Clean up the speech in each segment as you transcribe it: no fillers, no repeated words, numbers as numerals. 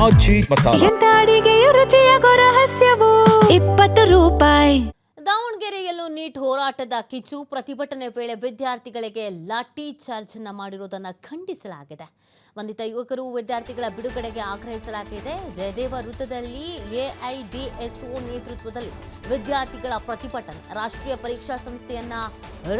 ಆಚಿ ಮಸಾಲ. ಎಂತ ಅಡಿಗೆಯ ರುಚಿಯಾಗೋ ರಹಸ್ಯವು 20 ರೂಪಾಯಿ. ದಾವಣಗೆರೆಯಲ್ಲೂ ನೀಟ್ ಹೋರಾಟದ ಕಿಚ್ಚು. ಪ್ರತಿಭಟನೆ ವೇಳೆ ವಿದ್ಯಾರ್ಥಿಗಳಿಗೆ ಲಾಠಿ ಚಾರ್ಜ್ ಮಾಡಿರುವುದನ್ನು ಖಂಡಿಸಲಾಗಿದೆ. ಬಂಧಿತ ಯುವಕರು ವಿದ್ಯಾರ್ಥಿಗಳ ಬಿಡುಗಡೆಗೆ ಆಗ್ರಹಿಸಲಾಗಿದೆ. ಜಯದೇವ ವೃತ್ತದಲ್ಲಿ ಎಐಡಿಎಸ್ಒ ನೇತೃತ್ವದಲ್ಲಿ ವಿದ್ಯಾರ್ಥಿಗಳ ಪ್ರತಿಭಟನೆ. ರಾಷ್ಟ್ರೀಯ ಪರೀಕ್ಷಾ ಸಂಸ್ಥೆಯನ್ನ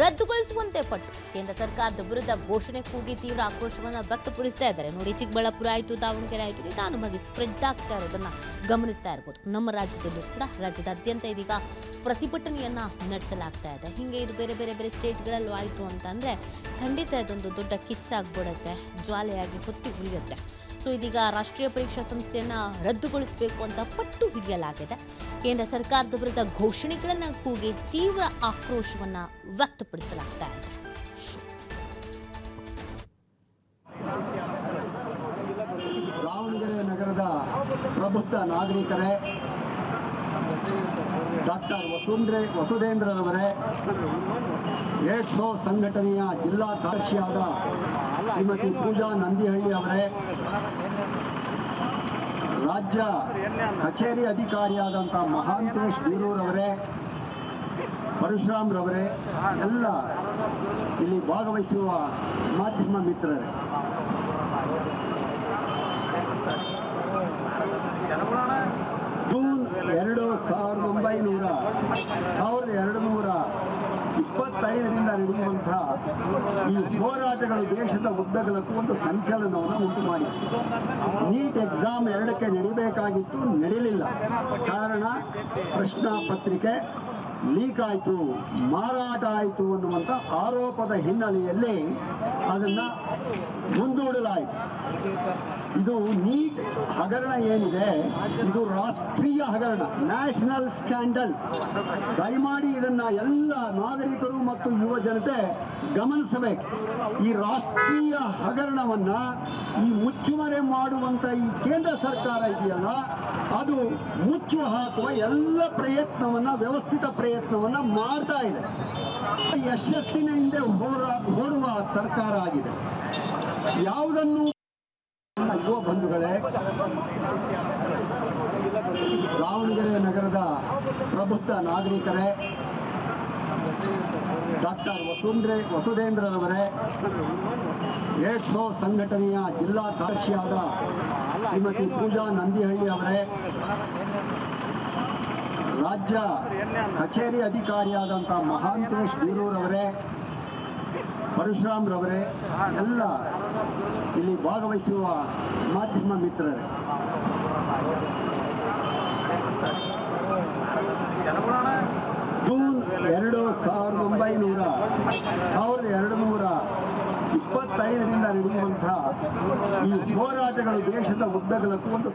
ರದ್ದುಗೊಳಿಸುವಂತೆ ಪಟ್ಟು ಕೇಂದ್ರ ಸರ್ಕಾರದ ವಿರುದ್ಧ ಘೋಷಣೆ ಕೂಗಿ ತೀವ್ರ ಆಕ್ರೋಶವನ್ನು ವ್ಯಕ್ತಪಡಿಸ್ತಾ ಇದ್ದಾರೆ. ನೋಡಿ, ಚಿಕ್ಕಬಳ್ಳಾಪುರ ಆಯಿತು, ದಾವಣಗೆರೆ ಆಯಿತು, ನಿಧಾನವಾಗಿ ಸ್ಪ್ರೆಡ್ ಆಗ್ತಾ ಇರೋದನ್ನ ಗಮನಿಸ್ತಾ ಇರ್ಬೋದು. ನಮ್ಮ ರಾಜ್ಯದಲ್ಲೂ ಕೂಡ ರಾಜ್ಯದಾದ್ಯಂತ ಇದೀಗ ಪ್ರತಿಭಟನೆಯನ್ನ ನಡೆಸಲಾಗ್ತಾ ಇದೆ. ಹಿಂಗೆ ಇದು ಬೇರೆ ಬೇರೆ ಬೇರೆ ಸ್ಟೇಟ್ಗಳಲ್ಲೂ ಆಯಿತು ಅಂತಂದ್ರೆ ಖಂಡಿತ ಇದೊಂದು ದೊಡ್ಡ ಕಿಚ್ಚಾಗ್ಬಿಡುತ್ತೆ, ಜ್ವಾಲೆಯಾಗಿ ಹೊತ್ತಿ ಉರಿಯುತ್ತೆ. ಸೊ ಇದೀಗ ರಾಷ್ಟ್ರೀಯ ಪರೀಕ್ಷಾ ಸಂಸ್ಥೆಯನ್ನ ರದ್ದುಗೊಳಿಸಬೇಕು ಅಂತ ಪಟ್ಟು ಹಿಡಿಯಲಾಗಿದೆ. ಕೇಂದ್ರ ಸರ್ಕಾರದ ವಿರುದ್ಧ ಘೋಷಣೆಗಳನ್ನು ಕೂಗಿ ತೀವ್ರ ಆಕ್ರೋಶವನ್ನ ವ್ಯಕ್ತಪಡಿಸಲಾಗ್ತಾ ಇದೆ. ದಾವಣಗೆರೆ ನಗರದ ಪ್ರಬುದ್ಧ ನಾಗರಿಕರೇ, ಡಾಕ್ಟರ್ ವಸುಧೇಂದ್ರರವರೇ, ಏಡ್ಸೋ ಸಂಘಟನೆಯ ಜಿಲ್ಲಾ ಕಾರ್ಯದರ್ಶಿಯಾದ ಶ್ರೀಮತಿ ಪೂಜಾ ನಂದಿಹಳ್ಳಿ ಅವರೇ, ರಾಜ್ಯ ಕಚೇರಿ ಅಧಿಕಾರಿಯಾದಂಥ ಮಹಾಂತೇಶ್ ಬೀರೂರವರೇ, ಪರಶುರಾಮ್ರವರೇ, ಎಲ್ಲ ಇಲ್ಲಿ ಭಾಗವಹಿಸುವ ಮಾಧ್ಯಮ ಮಿತ್ರರೇ, ಜೂನ್ 1225ರಿಂದ ನಡೆಯುವಂತಹ ಈ ಹೋರಾಟಗಳು ದೇಶದ ಉದ್ದಗಲಕ್ಕೂ ಒಂದು ಸಂಚಲನವನ್ನು ಉಂಟು ಮಾಡಿತ್ತು. ನೀಟ್ ಎಕ್ಸಾಮ್ 2ಕ್ಕೆ ನಡೀಬೇಕಾಗಿತ್ತು, ನಡೆಯಲಿಲ್ಲ. ಕಾರಣ ಪ್ರಶ್ನಾ ಪತ್ರಿಕೆ ಲೀಕ್ ಆಯಿತು, ಮಾರಾಟ ಆಯಿತು ಅನ್ನುವಂಥ ಆರೋಪದ ಹಿನ್ನೆಲೆಯಲ್ಲಿ ಅದನ್ನು ಮುಂದೂಡಲಾಯಿತು. ಇದು ನೀಟ್ ಹಗರಣ ಏನಿದೆ, ಇದು ರಾಷ್ಟ್ರೀಯ ಹಗರಣ, ನ್ಯಾಷನಲ್ ಸ್ಕ್ಯಾಂಡಲ್. ದಯಮಾಡಿ ಇದನ್ನ ಎಲ್ಲ ನಾಗರಿಕರು ಮತ್ತು ಯುವ ಜನತೆ ಗಮನಿಸಬೇಕು. ಈ ರಾಷ್ಟ್ರೀಯ ಹಗರಣವನ್ನ ಈ ಮುಚ್ಚುಮರೆ ಮಾಡುವಂತ ಈ ಕೇಂದ್ರ ಸರ್ಕಾರ ಇದೆಯಲ್ಲ, ಅದು ಮುಚ್ಚು ಹಾಕುವ ಎಲ್ಲ ಪ್ರಯತ್ನವನ್ನ, ವ್ಯವಸ್ಥಿತ ಪ್ರಯತ್ನವನ್ನ ಮಾಡ್ತಾ ಇದೆ. ಯಶಸ್ಸಿನ ಹಿಂದೆ ಓಡುವ ಸರ್ಕಾರ ಆಗಿದೆ. ಯಾವುದನ್ನು ಯುವ ಬಂಧುಗಳೇ, ದಾವಣಗೆರೆ ನಗರದ ಪ್ರಬುದ್ಧ ನಾಗರಿಕರೇ, ಡಾಕ್ಟರ್ ವಸುಧೇಂದ್ರರವರೇ, ಏಡ್ಸೋ ಸಂಘಟನೆಯ ಜಿಲ್ಲಾ ಕಾರ್ಯದರ್ಶಿಯಾದ ಶ್ರೀಮತಿ ಪೂಜಾ ನಂದಿಹಳ್ಳಿ ಅವರೇ, ರಾಜ್ಯ ಕಚೇರಿ ಅಧಿಕಾರಿಯಾದಂಥ ಮಹಾಂತೇಶ್ ಬೀರೂರವರೇ, ಪರಶುರಾಮ್ರವರೇ, ಎಲ್ಲ ಇಲ್ಲಿ ಭಾಗವಹಿಸುವ ಮಾಧ್ಯಮ ಮಿತ್ರರೇ, ಜೂನ್ 1225ರಿಂದ ನಡೆಯುವಂತಹ ಈ ಹೋರಾಟಗಳು ದೇಶದ ಉದ್ದಗಲಕ್ಕೂ ಒಂದು